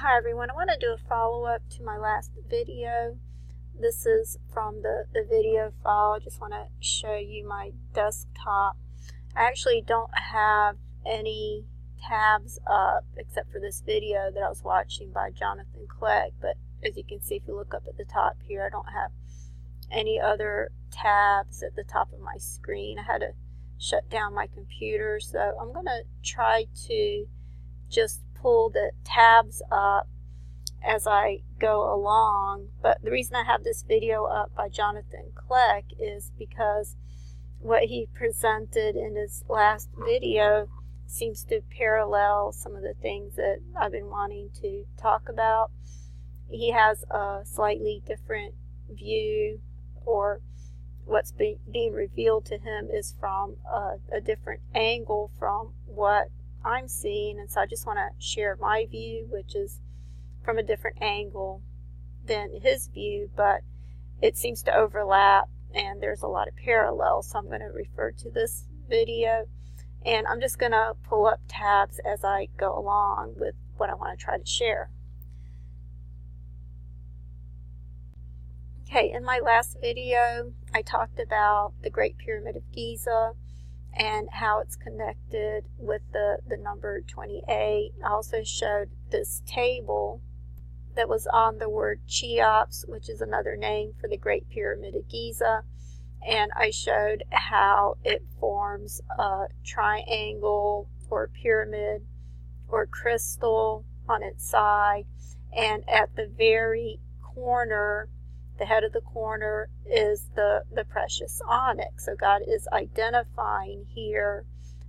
Hi everyone, I want to do a follow-up to my last video. This is from the video file. I just want to show you my desktop. I actually don't have any tabs up except for this video that I was watching by Jonathan Clegg, but as you can see if you look up at the top here, I don't have any other tabs at the top of my screen. I had to shut down my computer, so I'm going to try to just pull the tabs up as I go along. But the reason I have this video up by Jonathan Clegg is because what he presented in his last video seems to parallel some of the things that I've been wanting to talk about. He has a slightly different view, or what's being revealed to him is from a different angle from what I'm seeing, and so I just want to share my view, which is from a different angle than his view, but it seems to overlap and there's a lot of parallels, so I'm going to refer to this video and I'm just going to pull up tabs as I go along with what I want to try to share. Okay, in my last video I talked about the Great Pyramid of Giza and how it's connected with the number 28. I also showed this table that was on the word Cheops, which is another name for the Great Pyramid of Giza, and I showed how it forms a triangle or pyramid or crystal on its side, and at the very corner, the head of the corner, is the precious onyx. So God is identifying here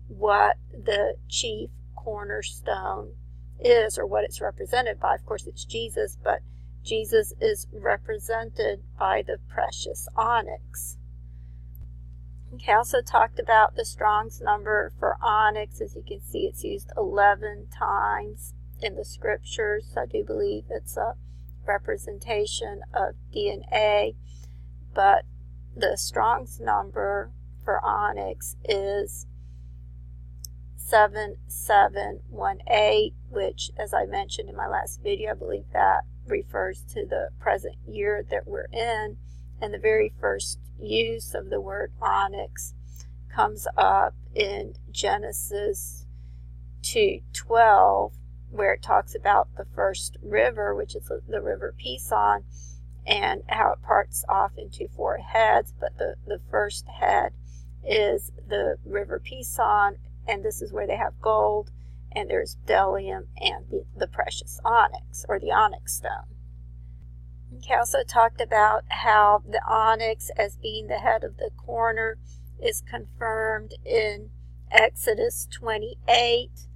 what the chief cornerstone is, or what it's represented by. Of course it's Jesus, but Jesus is represented by the precious onyx. Okay, I also talked about the Strong's number for onyx. As you can see, it's used 11 times in the scriptures. I do believe it's a representation of DNA, but the Strong's number for onyx is 7718, which, as I mentioned in my last video, I believe that refers to the present year that we're in, and the very first use of the word onyx comes up in Genesis 2:12, where it talks about the first river, which is the river Pison, and how it parts off into 4 heads, but the first head is the river Pison, and this is where they have gold, and there's bdellium and the precious onyx, or the onyx stone. Okay, I also talked about how the onyx, as being the head of the corner, is confirmed in Exodus 28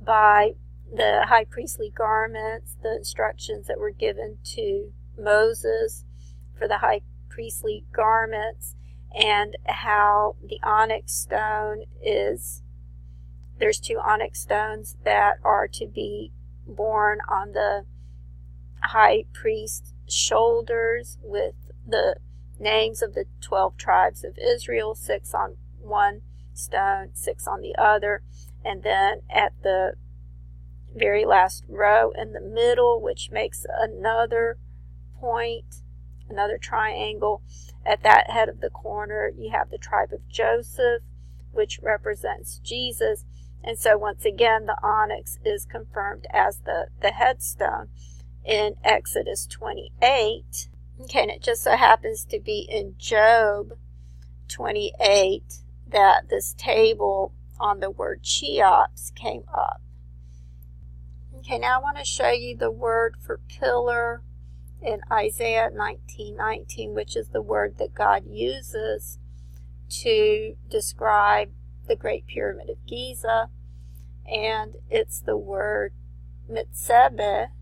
by the high priestly garments, the instructions that were given to Moses for the high priestly garments, and how the onyx stone is, there's 2 onyx stones that are to be borne on the high priest's shoulders with the names of the 12 tribes of Israel, 6 on one stone, 6 on the other, and then at the very last row in the middle, which makes another point, another triangle, at that head of the corner you have the tribe of Joseph, which represents Jesus. And so once again the onyx is confirmed as the headstone in Exodus 28. Okay, and it just so happens to be in Job 28 that this table on the word Cheops came up. Okay, now I want to show you the word for pillar in Isaiah 19:19, which is the word that God uses to describe the Great Pyramid of Giza, and it's the word mitzebeh,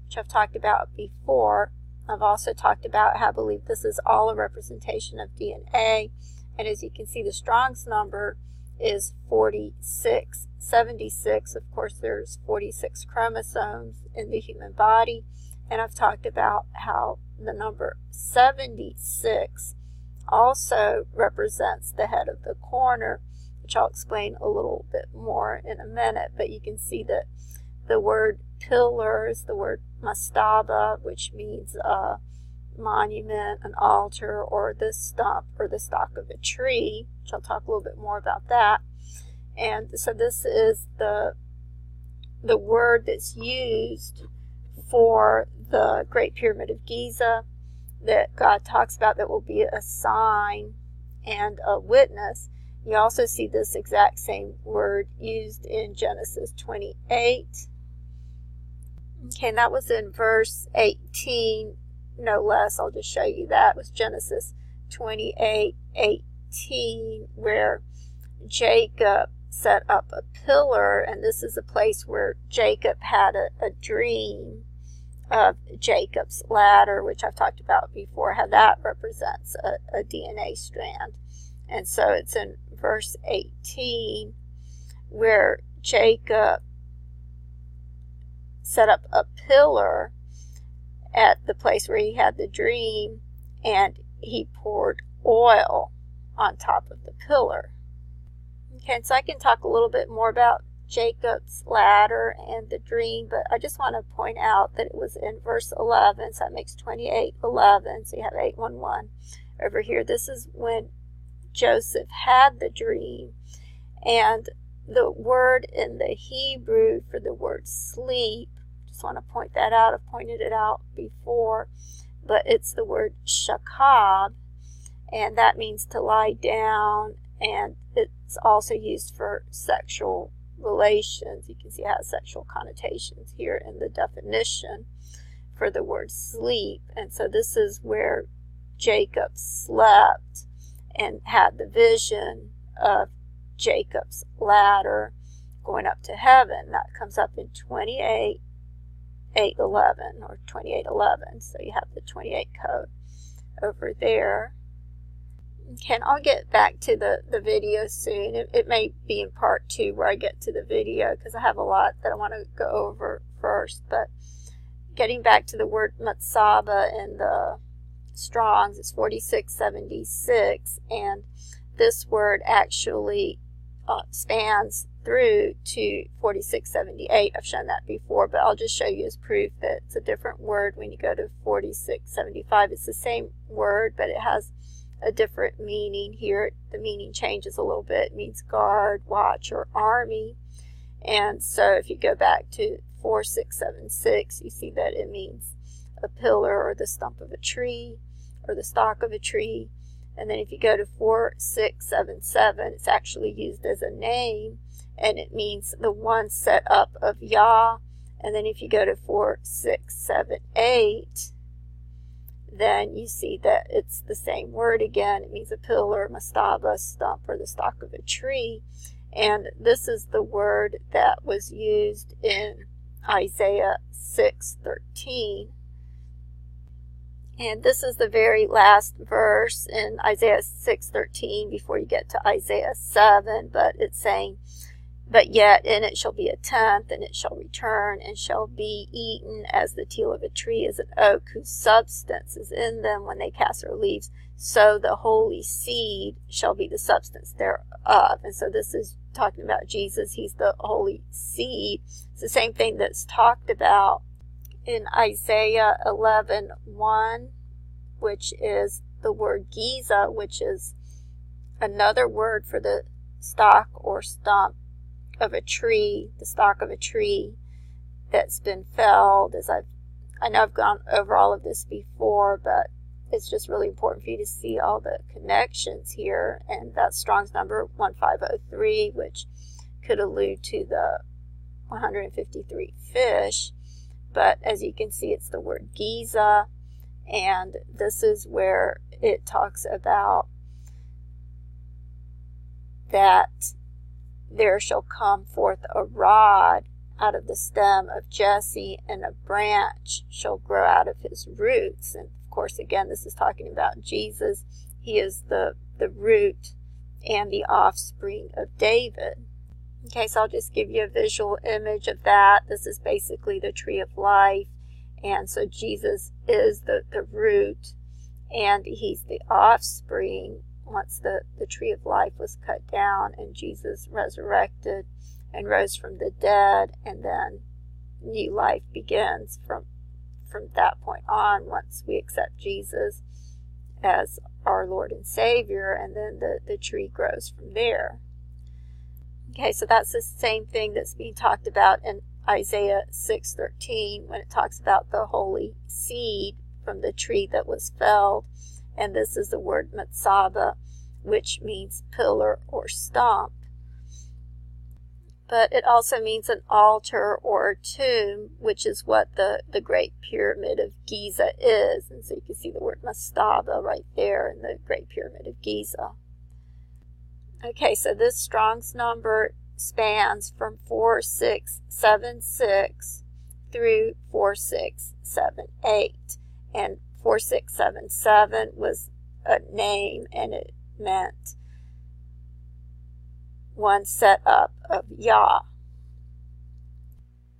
which I've talked about before. I've also talked about how I believe this is all a representation of DNA, and as you can see, the Strong's number is 4676. Of course, there's 46 chromosomes in the human body, and I've talked about how the number 76 also represents the head of the corner, which I'll explain a little bit more in a minute, but you can see that the word pillar is the word mastaba, which means a monument, an altar, or the stump or the stalk of a tree, which I'll talk a little bit more about that. And so this is the word that's used for the Great Pyramid of Giza that God talks about, that will be a sign and a witness. You also see this exact same word used in Genesis 28. Okay, and that was in verse 18, no less. I'll just show you that. It was Genesis 28:18, where Jacob set up a pillar, and this is a place where Jacob had a dream of Jacob's ladder, which I've talked about before, how that represents a DNA strand. And so it's in verse 18 where Jacob set up a pillar at the place where he had the dream, and he poured oil on top of the pillar. Okay, and so I can talk a little bit more about Jacob's ladder and the dream, but I just want to point out that it was in verse 11, so that makes 28:11, so you have 8:11 over here. This is when Joseph had the dream, and the word in the Hebrew for the word sleep, just want to point that out, I've pointed it out before, but it's the word shakab, and that means to lie down, and it's also used for sexual relations. You can see it has sexual connotations here in the definition for the word sleep. And so this is where Jacob slept and had the vision of Jacob's ladder going up to heaven. That comes up in 28:8:11 or 28:11. So you have the 28 code over there. Okay, and I'll get back to the video soon. It may be in part 2 where I get to the video, because I have a lot that I want to go over first. But getting back to the word matsaba in the Strong's, it's 4676, and this word actually spans through to 4678. I've shown that before, but I'll just show you as proof that it's a different word when you go to 4675. It's the same word, but it has a different meaning here. The meaning changes a little bit. It means guard, watch, or army. And so if you go back to 4676, you see that it means a pillar or the stump of a tree or the stalk of a tree. And then if you go to 4677, it's actually used as a name, and it means the one set up of Yah. And then if you go to 4678, then you see that it's the same word again. It means a pillar, mastaba, stump, or the stalk of a tree. And this is the word that was used in Isaiah 6:13. And this is the very last verse in Isaiah 6:13 before you get to Isaiah 7. But it's saying, but yet in it shall be a tenth, and it shall return, and shall be eaten as the teal of a tree is an oak, whose substance is in them when they cast their leaves. So the holy seed shall be the substance thereof. And so this is talking about Jesus. He's the holy seed. It's the same thing that's talked about in Isaiah 11:1, which is the word Giza, which is another word for the stalk or stump of a tree, the stalk of a tree that's been felled. I know I've gone over all of this before, but it's just really important for you to see all the connections here. And that's Strong's number 1503, which could allude to the 153 fish. But as you can see, it's the word Giza, and this is where it talks about that there shall come forth a rod out of the stem of Jesse, and a branch shall grow out of his roots. And of course, again, this is talking about Jesus. He is the root and the offspring of David. Okay, so I'll just give you a visual image of that. This is basically the tree of life. And so Jesus is the root, and he's the offspring. Once the tree of life was cut down and Jesus resurrected and rose from the dead, and then new life begins from that point on, once we accept Jesus as our Lord and Savior, and then the tree grows from there. Okay, so that's the same thing that's being talked about in Isaiah 6:13 when it talks about the holy seed from the tree that was felled. And this is the word matzaba, which means pillar or stump. But it also means an altar or a tomb, which is what the Great Pyramid of Giza is. And so you can see the word mastaba right there in the Great Pyramid of Giza. Okay, so this Strong's number spans from 4676 through 4678. And 4677 was a name, and it meant one set up of Yah.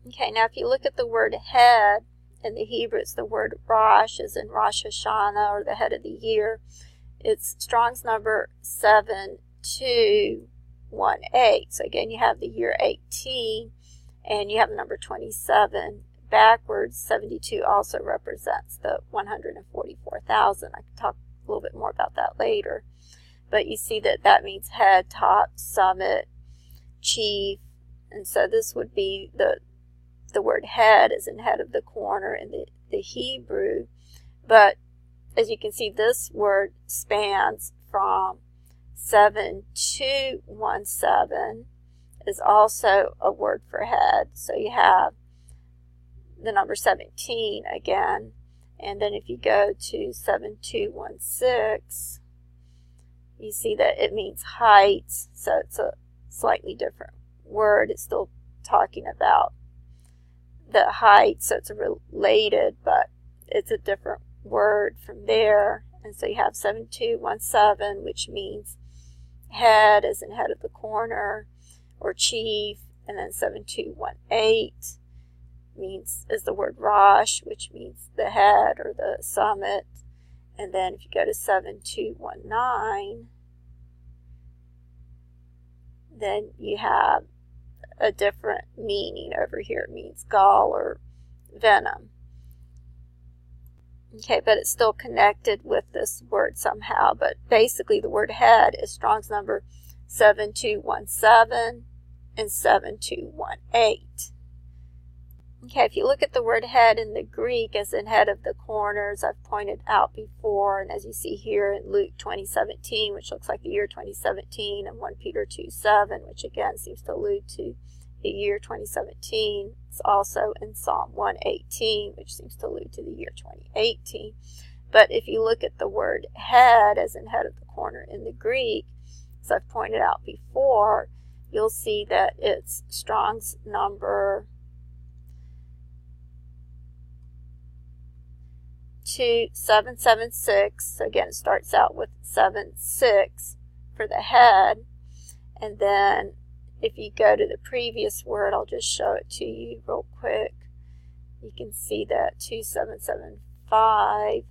Okay, now if you look at the word head, in the Hebrew it's the word Rosh, as in Rosh Hashanah, or the head of the year. It's Strong's number 7218. So again, you have the year 18, and you have the number 27 backwards. 72 also represents the 144,000. I can talk a little bit more about that later. But you see that means head, top, summit, chief. And so this would be the word head, as in head of the corner in the Hebrew. But as you can see, this word spans from 7217 is also a word for head. So you have the number 17 again. And then if you go to 7216, you see that it means heights. So it's a slightly different word. It's still talking about the height, so it's related, but it's a different word from there. And so you have 7217, which means head, as in head of the corner, or chief. And then 7218 is the word Rosh, which means the head or the summit. And then if you go to 7219, then you have a different meaning over here. It means gall or venom. Okay, but it's still connected with this word somehow. But basically the word head is Strong's number 7217 and 7218. Okay, if you look at the word head in the Greek, as in head of the corners, I've pointed out before, and as you see here in Luke 20:17, which looks like the year 2017, and 1 Peter 2:7, which again seems to allude to the year 2017. It's also in Psalm 118, which seems to allude to the year 2018. But if you look at the word head, as in head of the corner in the Greek, as I've pointed out before, you'll see that it's Strong's number 2776. So again, it starts out with 76 for the head. And then if you go to the previous word, I'll just show it to you real quick. You can see that 2775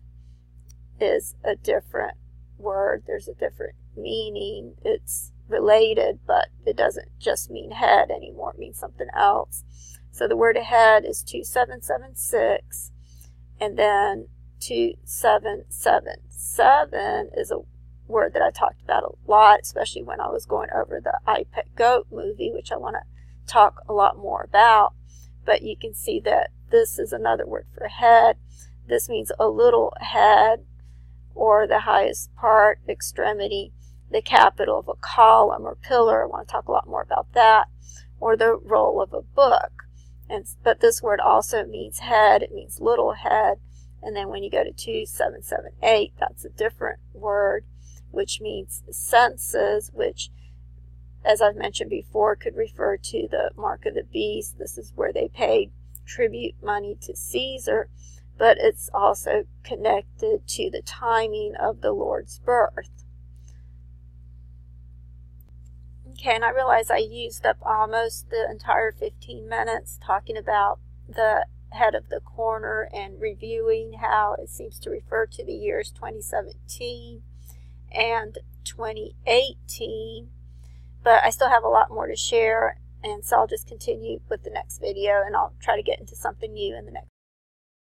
is a different word. There's a different meaning. It's related, but it doesn't just mean head anymore. It means something else. So the word head is 2776. And then 2777 is a word that I talked about a lot, especially when I was going over the I Pet Goat movie, which I want to talk a lot more about. But you can see that this is another word for head. This means a little head, or the highest part, extremity, the capital of a column or pillar. I want to talk a lot more about that. Or the roll of a book. But this word also means head. It means little head. And then when you go to 2778, that's a different word, which means senses, which, as I've mentioned before, could refer to the mark of the beast. This is where they paid tribute money to Caesar, but it's also connected to the timing of the Lord's birth. Okay, and I realize I used up almost the entire 15 minutes talking about the head of the corner and reviewing how it seems to refer to the years 2017 and 2018, but I still have a lot more to share, And so I'll just continue with the next video, and I'll try to get into something new in the next